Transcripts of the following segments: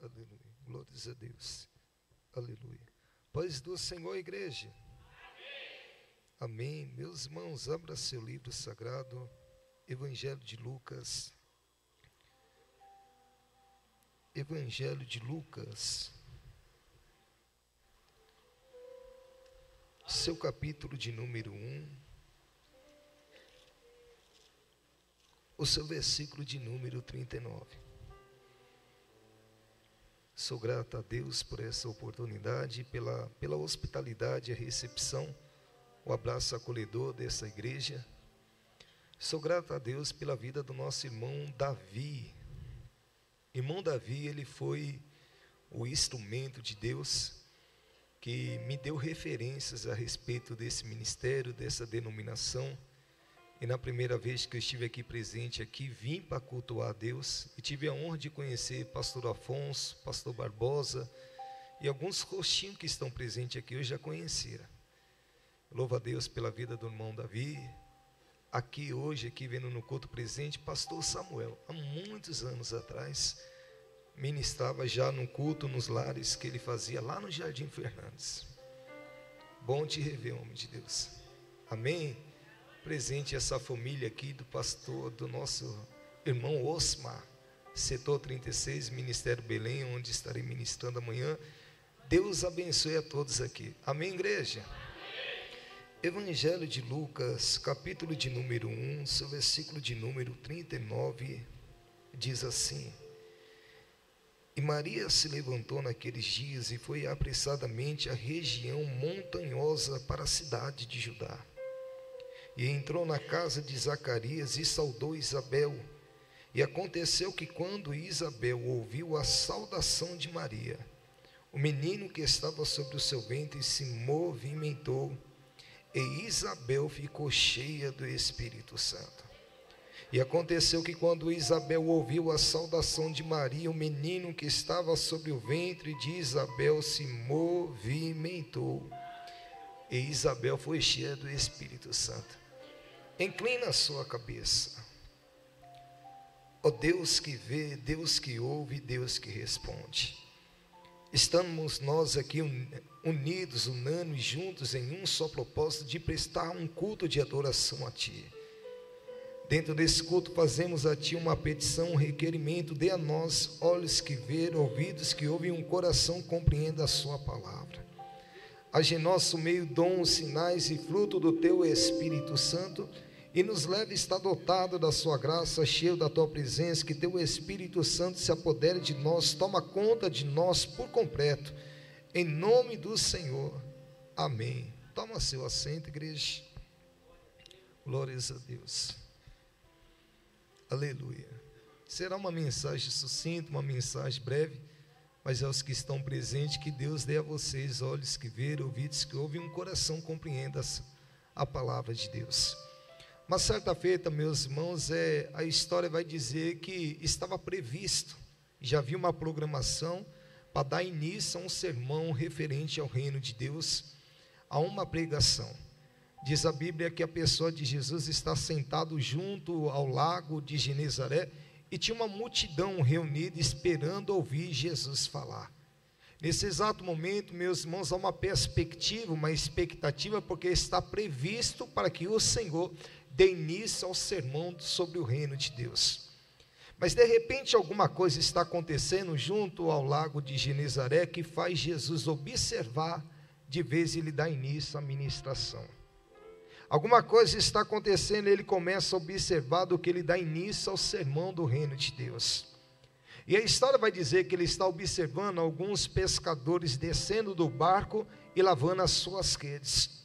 Aleluia. Glórias a Deus. Aleluia. Paz do Senhor, igreja. Amém. Meus irmãos, abra seu livro sagrado, Evangelho de Lucas. Evangelho de Lucas. Seu capítulo de número 1. O seu versículo de número 39. Sou grato a Deus por essa oportunidade, pela hospitalidade, a recepção, o abraço acolhedor dessa igreja. Sou grato a Deus pela vida do nosso irmão Davi. Irmão Davi, ele foi o instrumento de Deus que me deu referências a respeito desse ministério, dessa denominação. E na primeira vez que eu estive aqui presente, vim para cultuar a Deus e tive a honra de conhecer pastor Afonso, pastor Barbosa e alguns rostinhos que estão presentes aqui eu já conhecia. Louvo a Deus pela vida do irmão Davi. Aqui hoje, vendo no culto presente, pastor Samuel, há muitos anos atrás, ministrava já no culto nos lares que ele fazia lá no Jardim Fernandes. Bom te rever, homem de Deus. Amém? Presente essa família aqui do pastor, do nosso irmão Osmar, setor 36, Ministério Belém, onde estarei ministrando amanhã. Deus abençoe a todos aqui. Amém, igreja? Evangelho de Lucas, capítulo de número 1, seu versículo de número 39, diz assim: E Maria se levantou naqueles dias e foi apressadamente à região montanhosa para a cidade de Judá. E entrou na casa de Zacarias e saudou Isabel. E aconteceu que quando Isabel ouviu a saudação de Maria, o menino que estava sobre o seu ventre se movimentou, e Isabel ficou cheia do Espírito Santo. E aconteceu que quando Isabel ouviu a saudação de Maria, o menino que estava sobre o ventre de Isabel se movimentou, e Isabel foi cheia do Espírito Santo. Inclina a sua cabeça. Ó Deus que vê, Deus que ouve, Deus que responde. Estamos nós aqui unidos, unânimes, juntos em um só propósito de prestar um culto de adoração a Ti. Dentro desse culto fazemos a Ti uma petição, um requerimento. Dê a nós olhos que veem, ouvidos que ouvem, um coração que compreenda a Sua palavra. Age em nosso meio dons, sinais e fruto do Teu Espírito Santo, e nos leve a estar dotado da Sua graça, cheio da Tua presença, que Teu Espírito Santo se apodere de nós, toma conta de nós por completo, em nome do Senhor, amém. Toma seu assento, igreja. Glórias a Deus. Aleluia. Será uma mensagem sucinta, uma mensagem breve, mas aos que estão presentes, que Deus dê a vocês olhos que veem, ouvidos que ouvem, um coração que compreenda a palavra de Deus. Uma certa feita, meus irmãos, a história vai dizer que estava previsto, já havia uma programação para dar início a um sermão referente ao reino de Deus, a uma pregação. Diz a Bíblia que a pessoa de Jesus está sentado junto ao lago de Genezaré, e tinha uma multidão reunida esperando ouvir Jesus falar. Nesse exato momento, meus irmãos, há uma perspectiva, uma expectativa, porque está previsto para que o Senhor dê início ao sermão sobre o reino de Deus. Mas de repente alguma coisa está acontecendo junto ao lago de Genezaré que faz Jesus observar de vez ele dá início à ministração. Alguma coisa está acontecendo, ele começa a observar do que ele dá início ao sermão do reino de Deus. E a história vai dizer que ele está observando alguns pescadores descendo do barco e lavando as suas redes.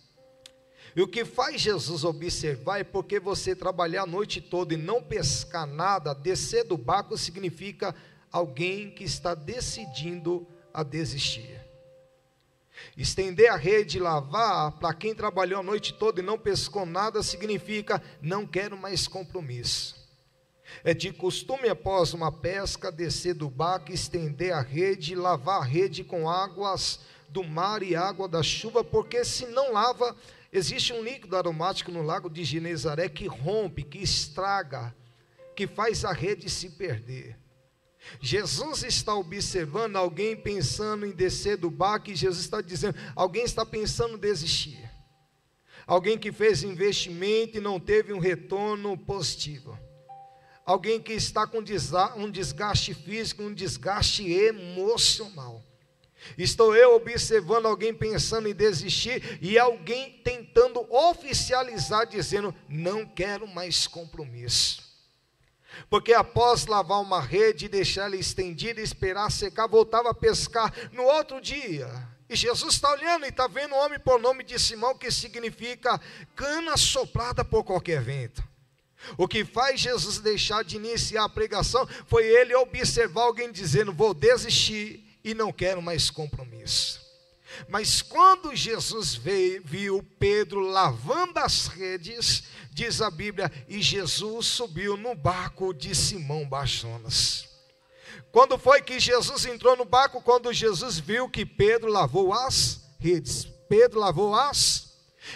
E o que faz Jesus observar é porque você trabalhar a noite toda e não pescar nada, descer do barco significa alguém que está decidindo a desistir. Estender a rede e lavar, para quem trabalhou a noite toda e não pescou nada, significa não quero mais compromisso. É de costume, após uma pesca, descer do barco, estender a rede, lavar a rede com águas do mar e água da chuva, porque se não lava, existe um líquido aromático no lago de Genezaré que rompe, que estraga, que faz a rede se perder. Jesus está observando alguém pensando em descer do barco, e Jesus está dizendo, alguém está pensando em desistir. Alguém que fez investimento e não teve um retorno positivo. Alguém que está com um desgaste físico, um desgaste emocional. Estou eu observando alguém pensando em desistir, e alguém tentando oficializar, dizendo, não quero mais compromisso. Porque após lavar uma rede, deixar ela estendida, esperar secar, voltava a pescar no outro dia. E Jesus está olhando e está vendo um homem por nome de Simão, que significa cana soprada por qualquer vento. O que faz Jesus deixar de iniciar a pregação foi ele observar alguém dizendo, vou desistir e não quero mais compromisso. Mas quando Jesus viu Pedro lavando as redes, diz a Bíblia, e Jesus subiu no barco de Simão Bar-Jonas. Quando foi que Jesus entrou no barco? Quando Jesus viu que Pedro lavou as redes. Pedro lavou as...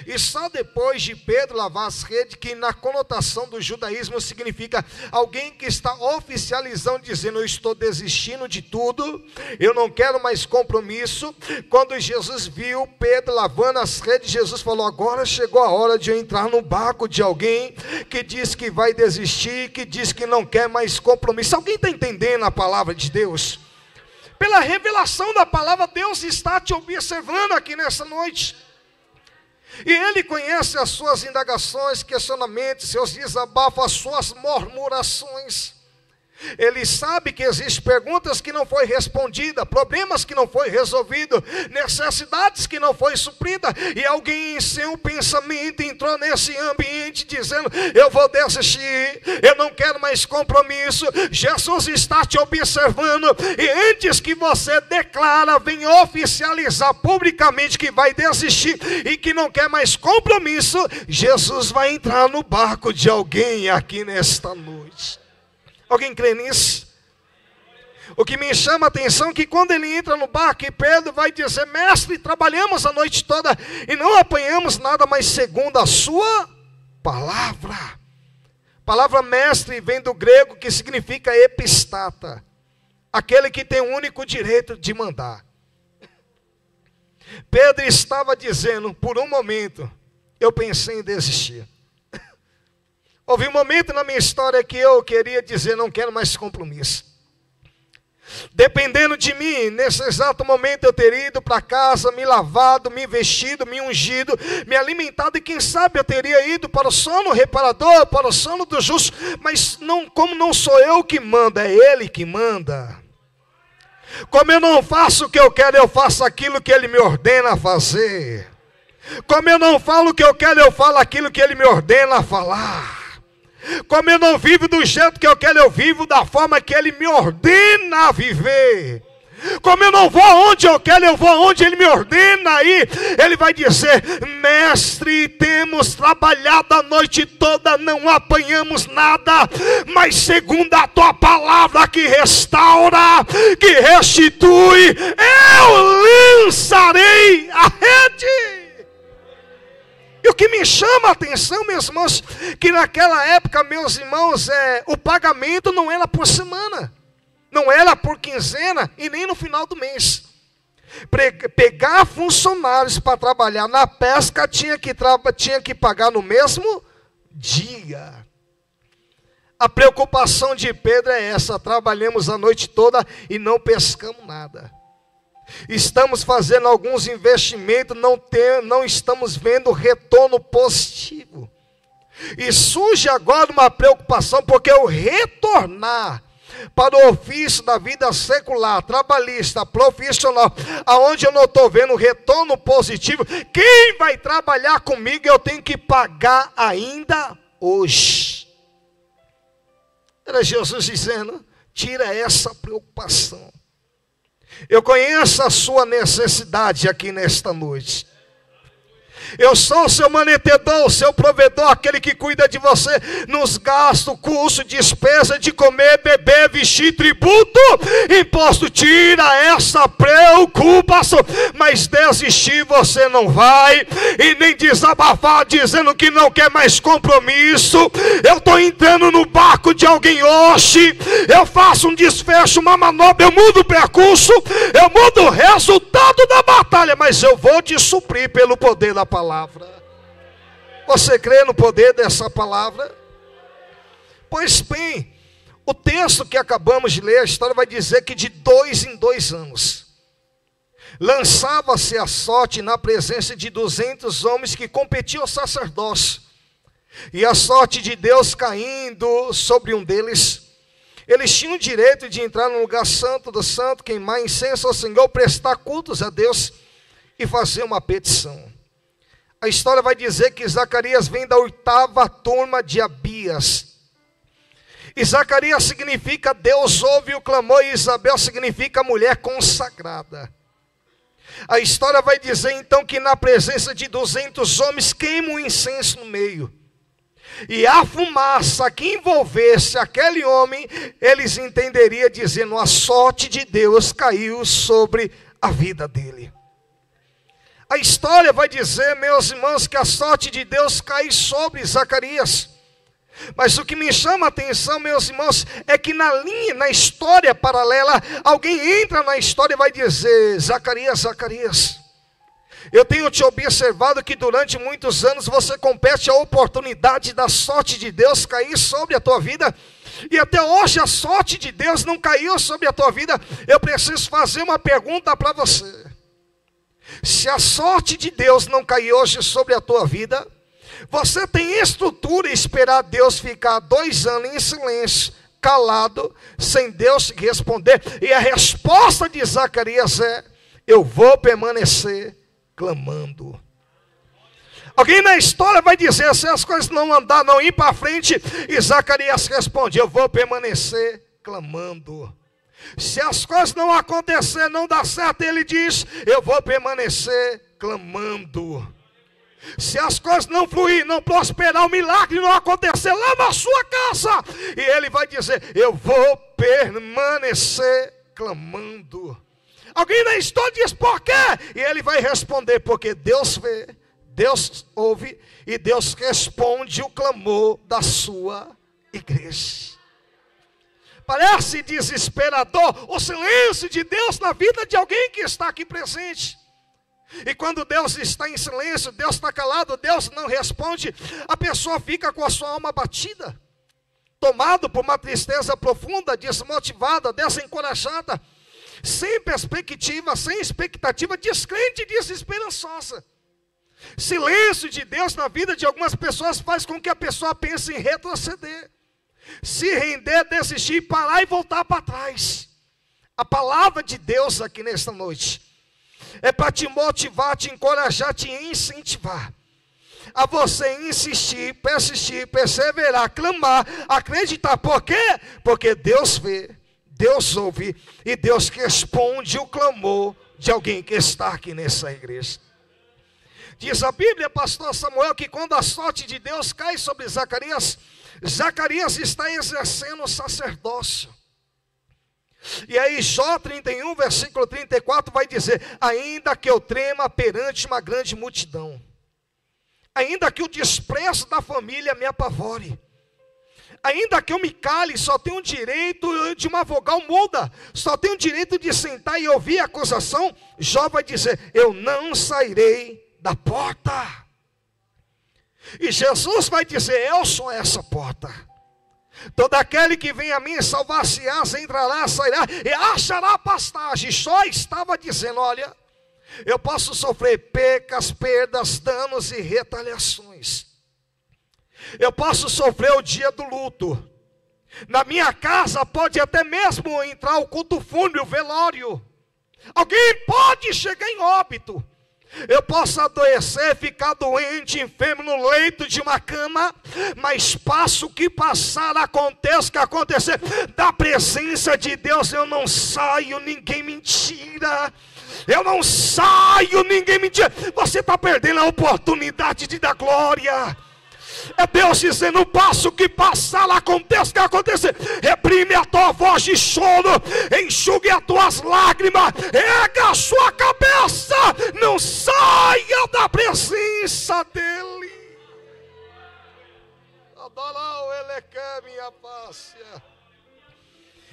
E só depois de Pedro lavar as redes, que na conotação do judaísmo significa alguém que está oficializando, dizendo, eu estou desistindo de tudo, eu não quero mais compromisso. Quando Jesus viu Pedro lavando as redes, Jesus falou, agora chegou a hora de eu entrar no barco de alguém que diz que vai desistir, que diz que não quer mais compromisso. Alguém está entendendo a palavra de Deus? Pela revelação da palavra, Deus está te observando aqui nessa noite. E Ele conhece as suas indagações, questionamentos, seus desabafos, as suas murmurações. Ele sabe que existem perguntas que não foi respondida, problemas que não foi resolvido, necessidades que não foi suprida, e alguém em seu pensamento entrou nesse ambiente dizendo, eu vou desistir, eu não quero mais compromisso. Jesus está te observando, e antes que você declara, vem oficializar publicamente que vai desistir e que não quer mais compromisso, Jesus vai entrar no barco de alguém aqui nesta noite. Alguém crê nisso? O que me chama a atenção é que quando ele entra no barco, e Pedro vai dizer, mestre, trabalhamos a noite toda e não apanhamos nada, mas segundo a sua palavra. A palavra mestre vem do grego, que significa epistata, aquele que tem o único direito de mandar. Pedro estava dizendo, por um momento, eu pensei em desistir. Houve um momento na minha história que eu queria dizer, não quero mais compromisso. Dependendo de mim, nesse exato momento eu teria ido para casa, me lavado, me vestido, me ungido, me alimentado, e quem sabe eu teria ido para o sono reparador, para o sono do justo. Mas não, como não sou eu que mando, é Ele que manda. Como eu não faço o que eu quero, eu faço aquilo que Ele me ordena fazer. Como eu não falo o que eu quero, eu falo aquilo que Ele me ordena falar. Como eu não vivo do jeito que eu quero, eu vivo da forma que Ele me ordena a viver. Como eu não vou aonde eu quero, eu vou aonde Ele me ordena ir. Ele vai dizer, mestre, temos trabalhado a noite toda, não apanhamos nada, mas segundo a tua palavra que restaura, que restitui, eu lançarei a rede. E o que me chama a atenção, meus irmãos, que naquela época, meus irmãos, o pagamento não era por semana, não era por quinzena e nem no final do mês. Pegar funcionários para trabalhar na pesca tinha que pagar no mesmo dia. A preocupação de Pedro é essa, trabalhamos a noite toda e não pescamos nada. Estamos fazendo alguns investimentos, não estamos vendo retorno positivo. E surge agora uma preocupação, porque o retornar para o ofício da vida secular, trabalhista, profissional, aonde eu não estou vendo retorno positivo, quem vai trabalhar comigo eu tenho que pagar ainda hoje. Era Jesus dizendo, tira essa preocupação. Eu conheço a sua necessidade aqui nesta noite. Eu sou o seu mantenedor, o seu provedor, aquele que cuida de você nos gastos, custo, despesa de comer, beber, vestir, tributo, imposto. Tira essa preocupação, mas desistir você não vai, e nem desabafar dizendo que não quer mais compromisso. Eu estou entrando no barco de alguém hoje, eu faço um desfecho, uma manobra, eu mudo o percurso, eu mudo o resultado da batalha, mas eu vou te suprir pelo poder da palavra. Você crê no poder dessa palavra? Pois bem, o texto que acabamos de ler, a história vai dizer que de 2 em 2 anos lançava-se a sorte na presença de 200 homens que competiam ao sacerdócio, e a sorte de Deus caindo sobre um deles. Eles tinham o direito de entrar no lugar santo do santo, queimar incenso ao Senhor, prestar cultos a Deus e fazer uma petição. A história vai dizer que Zacarias vem da 8ª turma de Abias. E Zacarias significa Deus ouve o clamor, e Isabel significa mulher consagrada. A história vai dizer então que na presença de 200 homens queimam um incenso no meio. E a fumaça que envolvesse aquele homem, eles entenderiam dizendo: a sorte de Deus caiu sobre a vida dele. A história vai dizer, meus irmãos, que a sorte de Deus cai sobre Zacarias. Mas o que me chama a atenção, meus irmãos, é que na história paralela, alguém entra na história e vai dizer: Zacarias, Zacarias, eu tenho te observado que durante muitos anos você compete a oportunidade da sorte de Deus cair sobre a tua vida, e até hoje a sorte de Deus não caiu sobre a tua vida. Eu preciso fazer uma pergunta para você. Se a sorte de Deus não cair hoje sobre a tua vida, você tem estrutura em esperar Deus ficar 2 anos em silêncio, calado, sem Deus responder? E a resposta de Zacarias é: eu vou permanecer clamando. Alguém na história vai dizer: se as coisas não andar, não ir para frente, e Zacarias responde: eu vou permanecer clamando. Se as coisas não acontecer, não dar certo, ele diz: eu vou permanecer clamando. Se as coisas não fluir, não prosperar, o milagre não acontecer lá na sua casa, e ele vai dizer: eu vou permanecer clamando. Alguém na história diz: por quê? E ele vai responder: porque Deus vê, Deus ouve, e Deus responde o clamor da sua igreja. Parece desesperador o silêncio de Deus na vida de alguém que está aqui presente. E quando Deus está em silêncio, Deus está calado, Deus não responde, a pessoa fica com a sua alma abatida, tomado por uma tristeza profunda, desmotivada, desencorajada, sem perspectiva, sem expectativa, descrente e desesperançosa. Silêncio de Deus na vida de algumas pessoas faz com que a pessoa pense em retroceder, se render, desistir, parar e voltar para trás. A palavra de Deus aqui nesta noite é para te motivar, te encorajar, te incentivar a você insistir, persistir, perseverar, clamar, acreditar. Por quê? Porque Deus vê, Deus ouve, e Deus responde o clamor de alguém que está aqui nessa igreja. Diz a Bíblia, pastor Samuel, que quando a sorte de Deus cai sobre Zacarias, Zacarias está exercendo o sacerdócio. E aí Jó 31, versículo 34 vai dizer: ainda que eu trema perante uma grande multidão, ainda que o desprezo da família me apavore, ainda que eu me cale, só tenho direito de uma vogal muda, só tenho direito de sentar e ouvir a acusação, Jó vai dizer: eu não sairei da porta. E Jesus vai dizer: eu sou essa porta. Todo aquele que vem a mim salvar-se-ás, entrará, sairá e achará pastagem. Jó estava dizendo: olha, eu posso sofrer pecas, perdas, danos e retaliações. Eu posso sofrer o dia do luto. Na minha casa pode até mesmo entrar o culto fúnebre, o velório. Alguém pode chegar em óbito. Eu posso adoecer, ficar doente, enfermo no leito de uma cama, mas passo o que passar, aconteça o que acontecer, da presença de Deus eu não saio, ninguém me tira. Eu não saio, ninguém me tira. Você está perdendo a oportunidade de dar glória. É Deus dizendo: o passo que passar, aconteça o que acontecer. Reprime a tua voz de choro, enxugue as tuas lágrimas, erga a sua cabeça, não saia da presença dEle.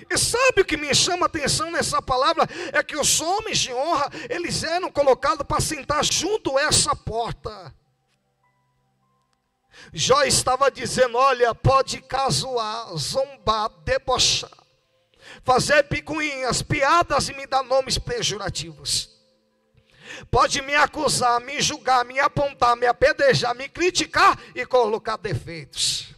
E sabe o que me chama a atenção nessa palavra? É que os homens de honra, eles eram colocados para sentar junto a essa porta. Jó estava dizendo: olha, pode casuar, zombar, debochar, fazer picuinhas, piadas e me dar nomes pejorativos. Pode me acusar, me julgar, me apontar, me apedrejar, me criticar e colocar defeitos.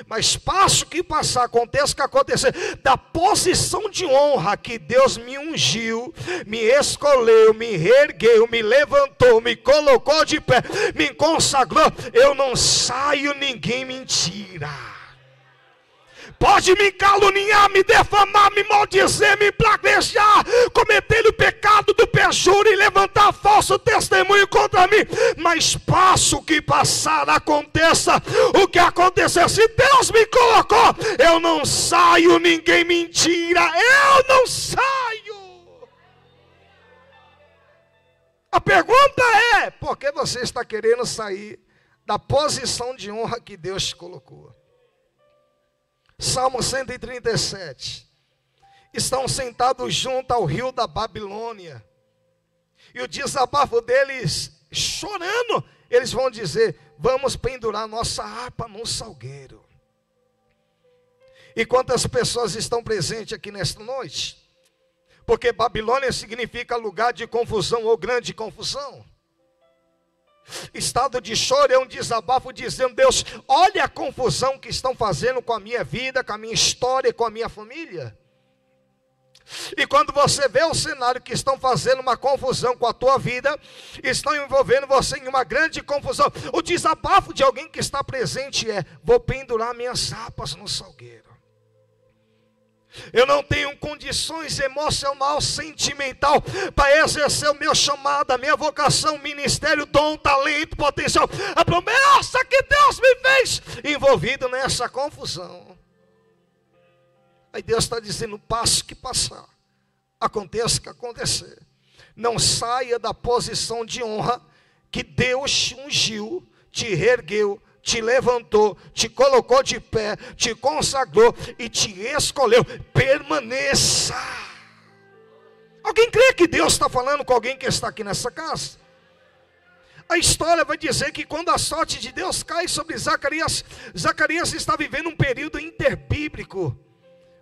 Mas passo que passar, aconteça o que acontecer, da posição de honra que Deus me ungiu, me escolheu, me reergueu, me levantou, me colocou de pé, me consagrou, eu não saio, ninguém me tira. Pode me caluniar, me defamar, me maldizer, me plaguejar, cometer o pecado do perjúrio e levantar falso testemunho contra mim. Mas passo que passar, aconteça o que acontecer. Se Deus me colocou, eu não saio, ninguém me tira. Eu não saio. A pergunta é: por que você está querendo sair da posição de honra que Deus te colocou? Salmo 137. Estão sentados junto ao rio da Babilônia. E o desabafo deles, chorando, eles vão dizer: vamos pendurar nossa harpa no salgueiro. E quantas pessoas estão presentes aqui nesta noite? Porque Babilônia significa lugar de confusão ou grande confusão. Estado de choro é um desabafo dizendo: Deus, olha a confusão que estão fazendo com a minha vida, com a minha história, com a minha família. E quando você vê o cenário que estão fazendo uma confusão com a tua vida, estão envolvendo você em uma grande confusão, o desabafo de alguém que está presente é: vou pendurar minhas harpas no salgueiro. Eu não tenho condições emocional, sentimental para exercer o meu chamado, a minha vocação, ministério, dom, talento, potencial, a promessa que Deus me fez, envolvido nessa confusão. Aí Deus está dizendo: passo que passar, aconteça o que acontecer, não saia da posição de honra que Deus te ungiu, te reergueu, te levantou, te colocou de pé, te consagrou e te escolheu. Permaneça. Alguém crê que Deus está falando com alguém que está aqui nessa casa? A história vai dizer que quando a sorte de Deus cai sobre Zacarias, Zacarias está vivendo um período interbíblico.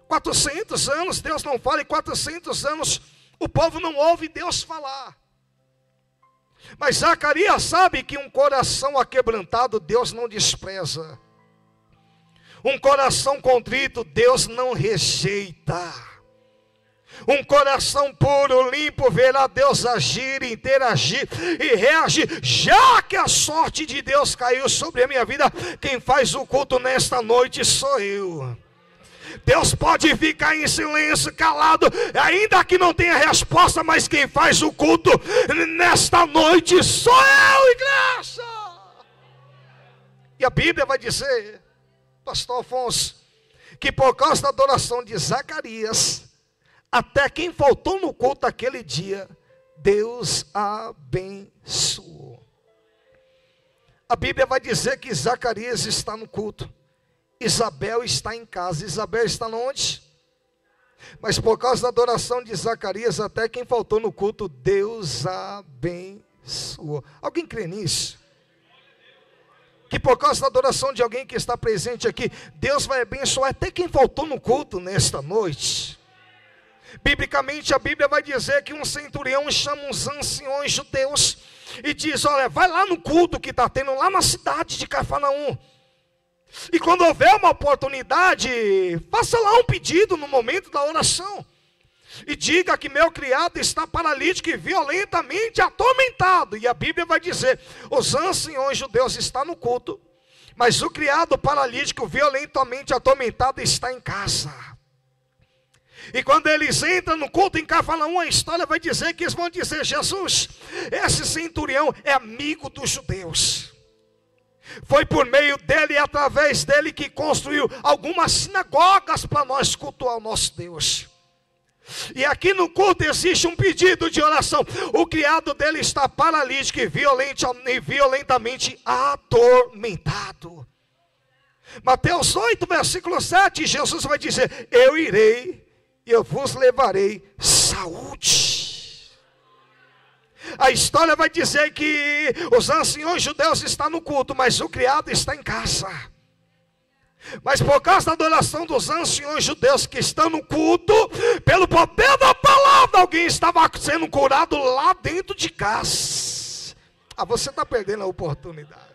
400 anos Deus não fala, e 400 anos o povo não ouve Deus falar. Mas Zacarias sabe que um coração aquebrantado Deus não despreza. Um coração contrito Deus não rejeita. Um coração puro, limpo, verá Deus agir, interagir e reagir. Já que a sorte de Deus caiu sobre a minha vida, quem faz o culto nesta noite sou eu. Deus pode ficar em silêncio, calado, ainda que não tenha resposta, mas quem faz o culto nesta noite sou eu, igreja. E a Bíblia vai dizer, pastor Afonso, que por causa da adoração de Zacarias, até quem faltou no culto aquele dia, Deus abençoou. A Bíblia vai dizer que Zacarias está no culto, Isabel está em casa. Isabel está onde? Mas por causa da adoração de Zacarias, até quem faltou no culto, Deus abençoou. Alguém crê nisso? Que por causa da adoração de alguém que está presente aqui, Deus vai abençoar até quem faltou no culto nesta noite. Biblicamente a Bíblia vai dizer que um centurião chama uns anciões judeus e diz: olha, vai lá no culto que está tendo lá na cidade de Cafarnaum. E quando houver uma oportunidade, faça lá um pedido no momento da oração. E diga que meu criado está paralítico e violentamente atormentado. E a Bíblia vai dizer: os anciões judeus estão no culto, mas o criado paralítico violentamente atormentado está em casa. E quando eles entram no culto em Cafarnaum, a história vai dizer que eles vão dizer: Jesus, esse centurião é amigo dos judeus. Foi por meio dele e através dele que construiu algumas sinagogas para nós cultuar o nosso Deus. E aqui no culto existe um pedido de oração. O criado dele está paralítico e violentamente atormentado. Mateus 8, versículo 7, Jesus vai dizer: eu irei e eu vos levarei saúde. A história vai dizer que os anciões judeus estão no culto, mas o criado está em casa. Mas por causa da adoração dos anciões judeus que estão no culto, pelo poder da palavra, alguém estava sendo curado lá dentro de casa. Você está perdendo a oportunidade.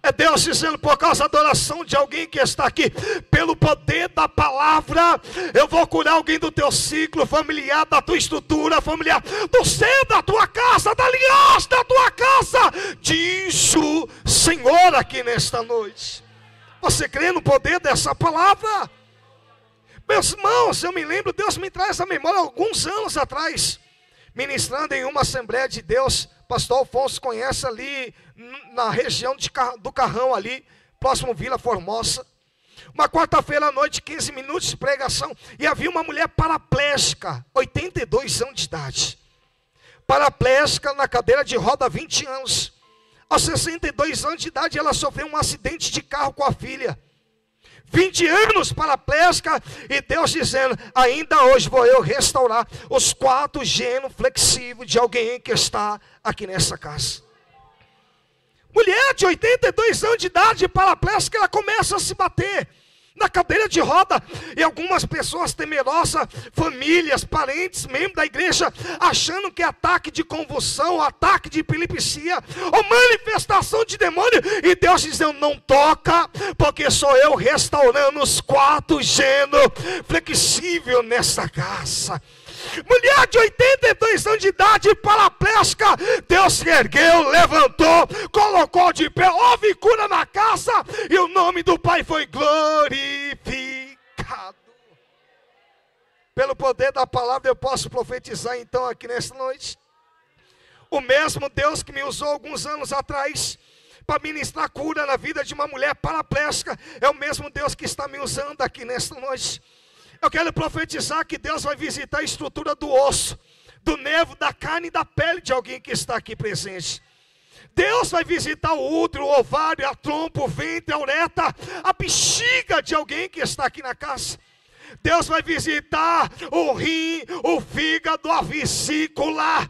É Deus dizendo: por causa da adoração de alguém que está aqui, pelo poder da palavra, eu vou curar alguém do teu ciclo familiar, da tua estrutura familiar, do ser da tua casa, da linhagem da tua casa, diz o Senhor aqui nesta noite. Você crê no poder dessa palavra? Meus irmãos, eu me lembro, Deus me traz à memória alguns anos atrás, ministrando em uma Assembleia de Deus. Pastor Alfonso conhece ali na região do Carrão ali, próximo Vila Formosa. Uma quarta-feira à noite, 15 minutos de pregação, e havia uma mulher paraplégica, 82 anos de idade. Paraplégica na cadeira de roda há 20 anos. Aos 62 anos de idade, ela sofreu um acidente de carro com a filha. 20 anos paraplégica, e Deus dizendo: ainda hoje vou eu restaurar os 4 genos flexíveis de alguém que está aqui nessa casa. Mulher de 82 anos de idade, paraplégica, ela começa a se bater na cadeira de roda, e algumas pessoas temerosas, famílias, parentes, membros da igreja, achando que é ataque de convulsão, ataque de epilepsia, ou manifestação de demônio, e Deus dizendo: não toca, porque sou eu restaurando os 4 genos flexíveis nessa casa. Mulher de 82 anos de idade, paraplégica, Deus se ergueu, levantou, colocou de pé, houve cura na casa, e o nome do Pai foi glorificado. Pelo poder da palavra eu posso profetizar então aqui nesta noite. O mesmo Deus que me usou alguns anos atrás para ministrar cura na vida de uma mulher paraplégica, é o mesmo Deus que está me usando aqui nesta noite. Eu quero profetizar que Deus vai visitar a estrutura do osso, do nervo, da carne e da pele de alguém que está aqui presente. Deus vai visitar o útero, o ovário, a trompa, o ventre, a uretra, a bexiga de alguém que está aqui na casa. Deus vai visitar o rim, o fígado, a vesícula,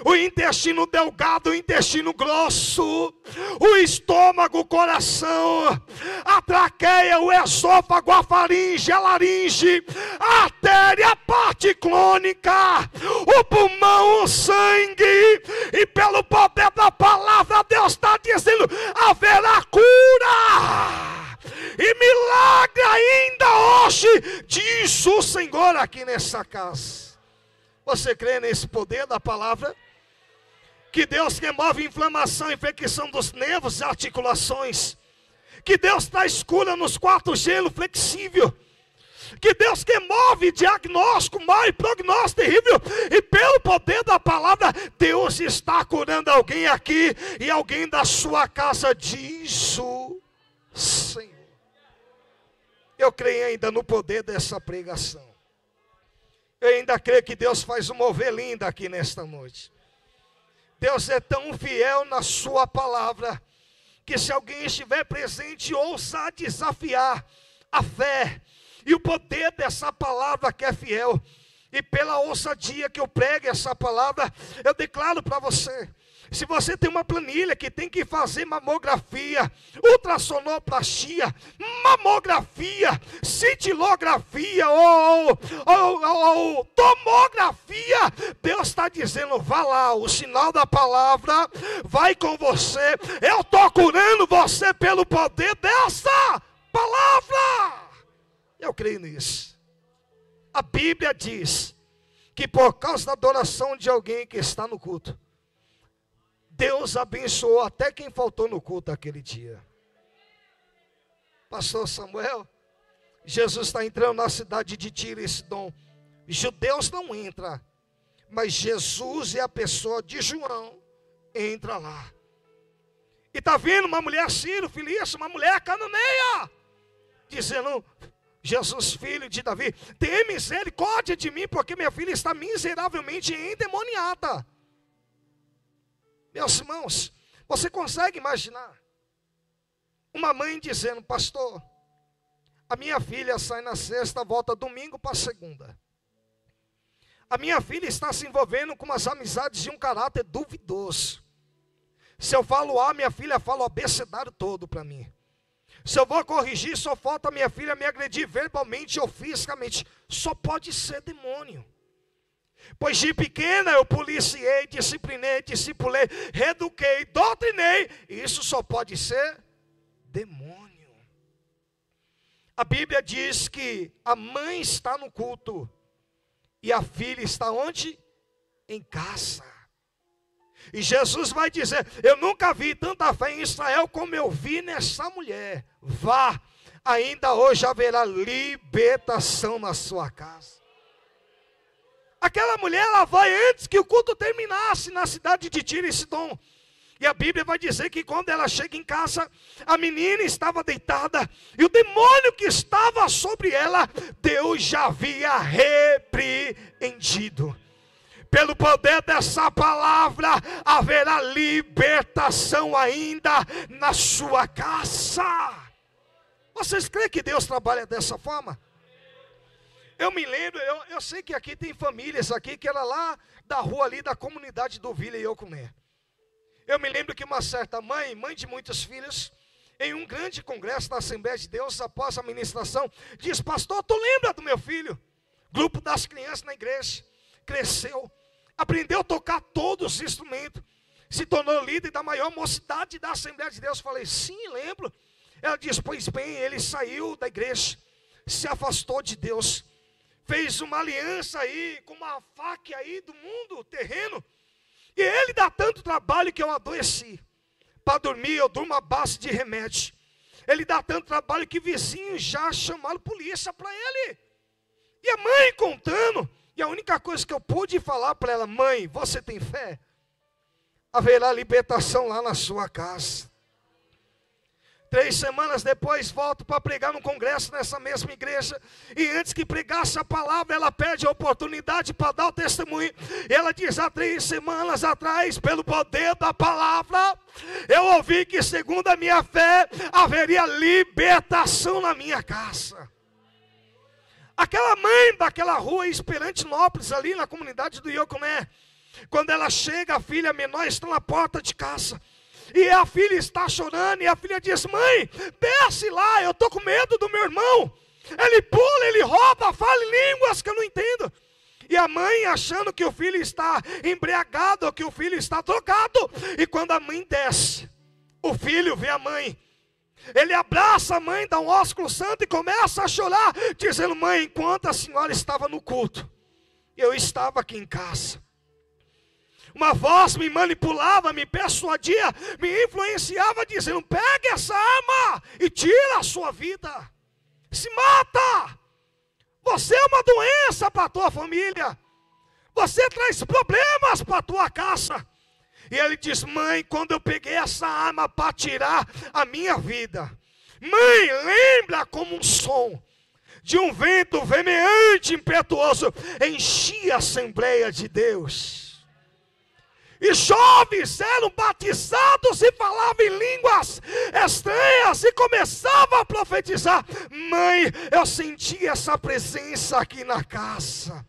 o intestino delgado, o intestino grosso, o estômago, o coração, a traqueia, o esôfago, a faringe, a laringe, a artéria, a parte crônica, o pulmão, o sangue, e pelo poder da palavra Deus está dizendo: haverá cura e milagre ainda hoje, diz o Senhor aqui nessa casa. Você crê nesse poder da palavra? Que Deus remove inflamação, infecção dos nervos e articulações. Que Deus traz cura nos 4 gelos flexíveis. Que Deus remove diagnóstico mau e prognóstico terrível. E pelo poder da palavra, Deus está curando alguém aqui e alguém da sua casa, diz o Senhor. Eu creio ainda no poder dessa pregação. Eu ainda creio que Deus faz uma mover linda aqui nesta noite. Deus é tão fiel na sua palavra, que se alguém estiver presente, ouça desafiar a fé e o poder dessa palavra que é fiel. E pela ousadia que eu prego essa palavra, eu declaro para você: se você tem uma planilha que tem que fazer mamografia, ultrassonoplastia, mamografia, cintilografia ou tomografia, Deus está dizendo: vá lá, o sinal da palavra vai com você. Eu estou curando você pelo poder dessa palavra. Eu creio nisso. A Bíblia diz que por causa da adoração de alguém que está no culto, Deus abençoou até quem faltou no culto aquele dia. Pastor Samuel, Jesus está entrando na cidade de Tiro e Sidom. Judeus não entram, mas Jesus e a pessoa de João entra lá. E está vindo uma mulher sírio-filícia, uma mulher cananeia, dizendo: Jesus, filho de Davi, tem misericórdia de mim, porque minha filha está miseravelmente endemoniada. Meus irmãos, você consegue imaginar uma mãe dizendo: pastor, a minha filha sai na sexta, volta domingo para segunda. A minha filha está se envolvendo com umas amizades de um caráter duvidoso. Se eu falo A, minha filha fala o abecedário todo para mim. Se eu vou corrigir, só falta a minha filha me agredir verbalmente ou fisicamente. Só pode ser demônio. Pois de pequena eu policiei, disciplinei, discipulei, reeduquei, doutrinei. Isso só pode ser demônio. A Bíblia diz que a mãe está no culto e a filha está onde? Em casa. E Jesus vai dizer: eu nunca vi tanta fé em Israel como eu vi nessa mulher. Vá, ainda hoje haverá libertação na sua casa. Aquela mulher, ela vai antes que o culto terminasse na cidade de Tiro e Sidom. E a Bíblia vai dizer que quando ela chega em casa, a menina estava deitada, e o demônio que estava sobre ela, Deus já havia repreendido. Pelo poder dessa palavra, haverá libertação ainda na sua casa. Vocês creem que Deus trabalha dessa forma? Eu me lembro, eu sei que aqui tem famílias aqui, que era lá da rua ali, da comunidade do Vila e Iocuné. Eu me lembro que uma certa mãe de muitos filhos, em um grande congresso da Assembleia de Deus, após a ministração, diz: pastor, tu lembra do meu filho? Grupo das crianças na igreja, cresceu, aprendeu a tocar todos os instrumentos, se tornou líder da maior mocidade da Assembleia de Deus. Eu falei: sim, lembro. Ela diz: pois bem, ele saiu da igreja, se afastou de Deus, fez uma aliança aí, com uma faca aí do mundo terreno, e ele dá tanto trabalho que eu adoeci. Para dormir eu durmo à base de remédio. Ele dá tanto trabalho que vizinhos já chamaram polícia para ele. E a mãe contando, e a única coisa que eu pude falar para ela: mãe, você tem fé? Haverá libertação lá na sua casa. 3 semanas depois, volto para pregar num congresso nessa mesma igreja. E antes que pregasse a palavra, ela pede a oportunidade para dar o testemunho. E ela diz: há 3 semanas atrás, pelo poder da palavra, eu ouvi que, segundo a minha fé, haveria libertação na minha casa. Aquela mãe daquela rua Esperantinópolis, ali na comunidade do Iocuné, quando ela chega, a filha menor está na porta de casa. E a filha está chorando, e a filha diz: mãe, desce lá, eu estou com medo do meu irmão. Ele pula, ele rouba, fala em línguas que eu não entendo. E a mãe achando que o filho está embriagado, ou que o filho está drogado. E quando a mãe desce, o filho vê a mãe. Ele abraça a mãe, dá um ósculo santo e começa a chorar, dizendo: mãe, enquanto a senhora estava no culto, eu estava aqui em casa. Uma voz me manipulava, me persuadia, me influenciava, dizendo: pegue essa arma e tira a sua vida. Se mata. Você é uma doença para a tua família. Você traz problemas para a tua casa. E ele diz: mãe, quando eu peguei essa arma para tirar a minha vida, mãe, lembra como um som de um vento veemente, impetuoso, enchia a Assembleia de Deus. E jovens eram batizados e falavam em línguas estranhas e começavam a profetizar. Mãe, eu senti essa presença aqui na casa.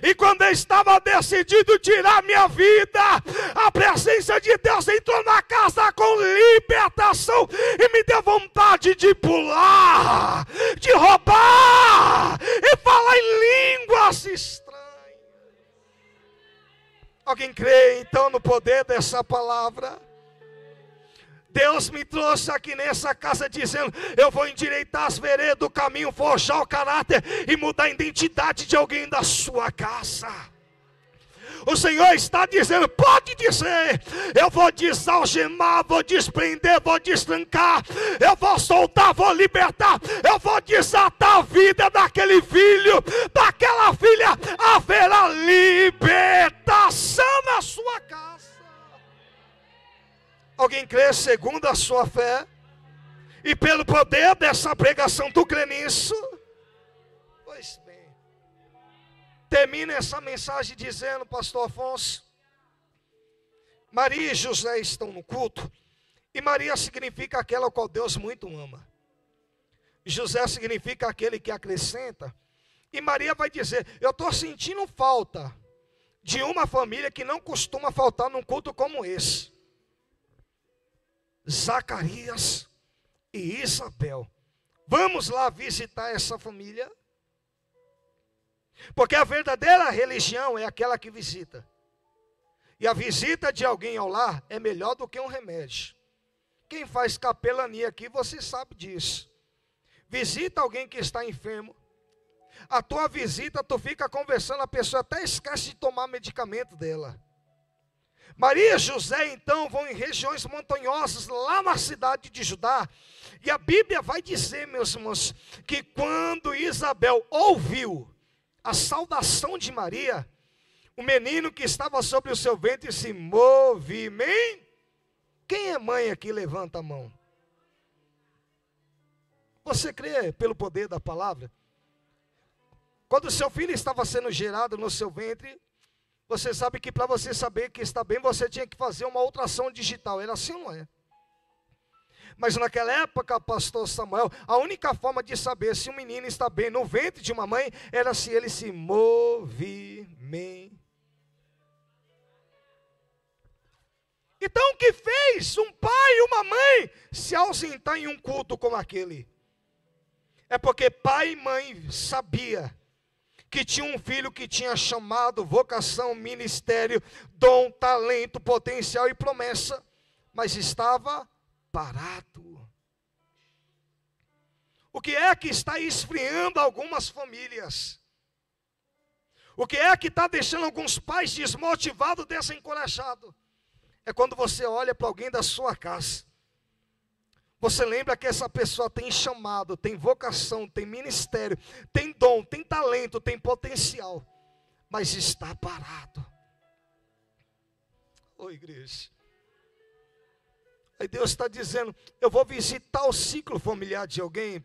E quando eu estava decidido tirar minha vida, a presença de Deus entrou na casa com libertação e me deu vontade de pular, de roubar e falar em línguas estranhas. Alguém crê então no poder dessa palavra? Deus me trouxe aqui nessa casa dizendo: eu vou endireitar as veredas do caminho, forjar o caráter e mudar a identidade de alguém da sua casa. O Senhor está dizendo, pode dizer, eu vou desalgemar, vou desprender, vou destrancar, eu vou soltar, vou libertar, eu vou desatar a vida daquele filho, daquela filha, haverá libertação na sua casa. Alguém crê segundo a sua fé? E pelo poder dessa pregação, tu crê nisso? Pois bem, termina essa mensagem dizendo, pastor Afonso, Maria e José estão no culto, e Maria significa aquela ao qual Deus muito ama. José significa aquele que acrescenta, e Maria vai dizer, eu estou sentindo falta de uma família que não costuma faltar num culto como esse. Zacarias e Isabel. Vamos lá visitar essa família? Porque a verdadeira religião é aquela que visita. E a visita de alguém ao lar é melhor do que um remédio. Quem faz capelania aqui, você sabe disso. Visita alguém que está enfermo. A tua visita, tu fica conversando, a pessoa até esquece de tomar medicamento dela. Maria e José então vão em regiões montanhosas lá na cidade de Judá. E a Bíblia vai dizer, meus irmãos, que quando Isabel ouviu a saudação de Maria, o menino que estava sobre o seu ventre se movimentou. Quem é mãe aqui? Levanta a mão. Você crê pelo poder da palavra? Quando o seu filho estava sendo gerado no seu ventre, você sabe que para você saber que está bem, você tinha que fazer uma ultrassom digital. Era assim ou não é? Mas naquela época, pastor Samuel, a única forma de saber se um menino está bem no ventre de uma mãe, era se ele se movimenta. Então o que fez um pai e uma mãe se ausentar em um culto como aquele? É porque pai e mãe sabia que tinha um filho que tinha chamado, vocação, ministério, dom, talento, potencial e promessa, mas estava parado. O que é que está esfriando algumas famílias? O que é que está deixando alguns pais desmotivados, desencorajados? É quando você olha para alguém da sua casa. Você lembra que essa pessoa tem chamado, tem vocação, tem ministério, tem dom, tem talento, tem potencial, mas está parado. Ô igreja. Aí Deus está dizendo, eu vou visitar o ciclo familiar de alguém.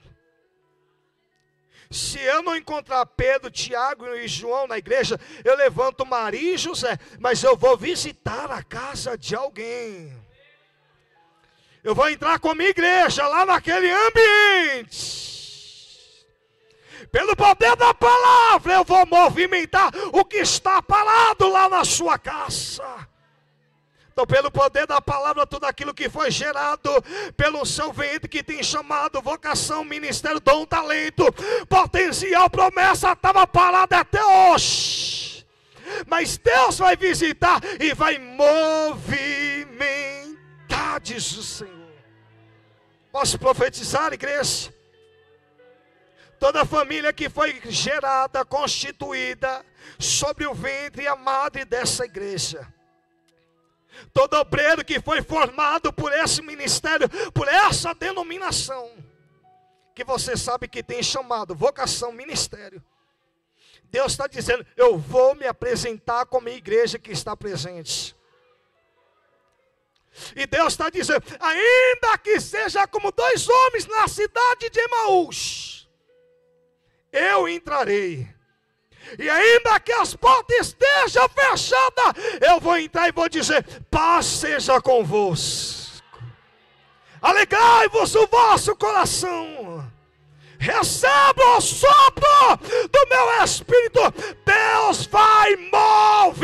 Se eu não encontrar Pedro, Tiago e João na igreja, eu levanto Maria e José, mas eu vou visitar a casa de alguém. Eu vou entrar com a minha igreja lá naquele ambiente. Pelo poder da palavra, eu vou movimentar o que está parado lá na sua casa. Então, pelo poder da palavra, tudo aquilo que foi gerado pelo seu ventre, que tem chamado, vocação, ministério, dom, talento, potencial, promessa, estava parado até hoje. Mas Deus vai visitar e vai movimentar, diz o Senhor. Posso profetizar, igreja? Toda família que foi gerada, constituída sobre o ventre e a madre dessa igreja, todo obreiro que foi formado por esse ministério, por essa denominação, que você sabe que tem chamado, vocação, ministério, Deus está dizendo, eu vou me apresentar como a igreja que está presente. E Deus está dizendo, ainda que seja como dois homens na cidade de Emaús, eu entrarei. E ainda que as portas estejam fechadas, eu vou entrar e vou dizer, paz seja convosco. Alegrai-vos o vosso coração. Receba o sopro do meu Espírito. Deus vai movimentar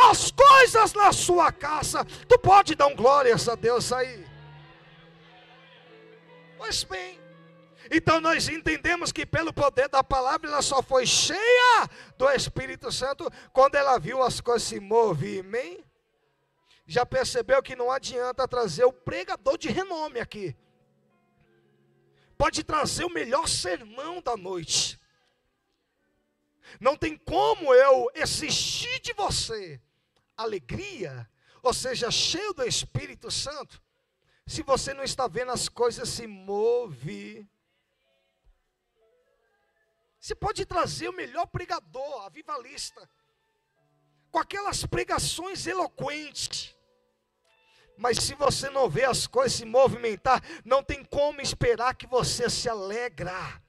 as coisas na sua casa. Tu pode dar um glórias a Deus aí? Pois bem, então nós entendemos que pelo poder da palavra ela só foi cheia do Espírito Santo quando ela viu as coisas se movimentar. Já percebeu que não adianta trazer o pregador de renome aqui. Pode trazer o melhor sermão da noite. Não tem como eu exigir de você alegria, ou seja, cheio do Espírito Santo, se você não está vendo as coisas se mover. Você pode trazer o melhor pregador, avivalista, com aquelas pregações eloquentes, mas se você não vê as coisas se movimentar, não tem como esperar que você se alegra.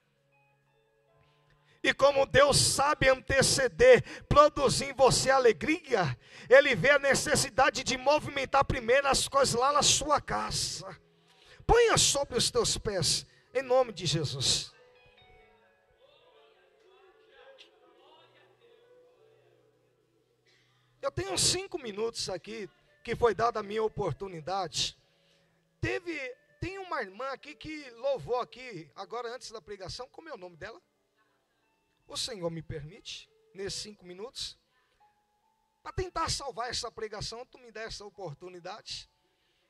E como Deus sabe anteceder, produzir em você alegria, Ele vê a necessidade de movimentar primeiro as coisas lá na sua casa. Ponha sobre os teus pés, em nome de Jesus. Eu tenho 5 minutos aqui, que foi dada a minha oportunidade. Tem uma irmã aqui que louvou aqui, agora antes da pregação, como é o nome dela? O Senhor me permite, nesses 5 minutos, para tentar salvar essa pregação, tu me dá essa oportunidade.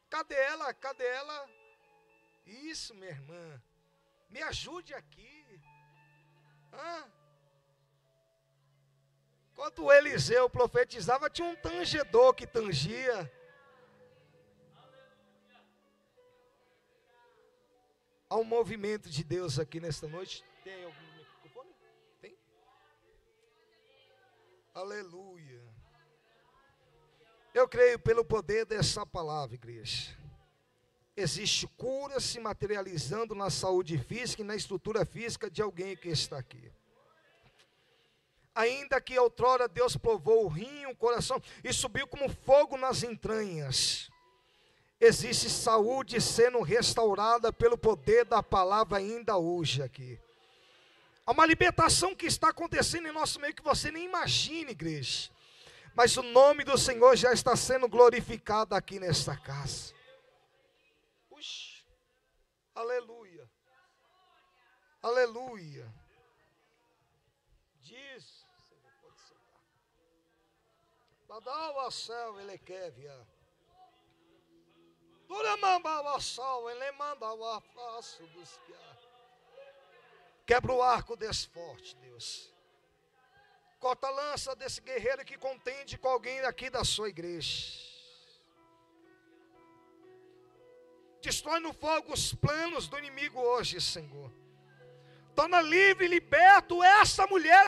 Cadê ela? Cadê ela? Isso, minha irmã. Me ajude aqui. Enquanto o Eliseu profetizava, tinha um tangedor que tangia. Há um movimento de Deus aqui nesta noite. Tem algum microfone? Tem? Aleluia. Eu creio pelo poder dessa palavra, igreja. Existe cura se materializando na saúde física e na estrutura física de alguém que está aqui. Ainda que outrora Deus provou o rim, o coração, e subiu como fogo nas entranhas, existe saúde sendo restaurada pelo poder da palavra ainda hoje aqui. Há uma libertação que está acontecendo em nosso meio que você nem imagina, igreja. Mas o nome do Senhor já está sendo glorificado aqui nesta casa. Puxa, aleluia, aleluia. Diz, pode sentar. Badal a céu, ele quer via. Ele manda o afaço dos que há. Quebra o arco desse forte, Deus. Corta a lança desse guerreiro que contende com alguém aqui da sua igreja. Destrói no fogo os planos do inimigo hoje, Senhor. Torna livre e liberto essa mulher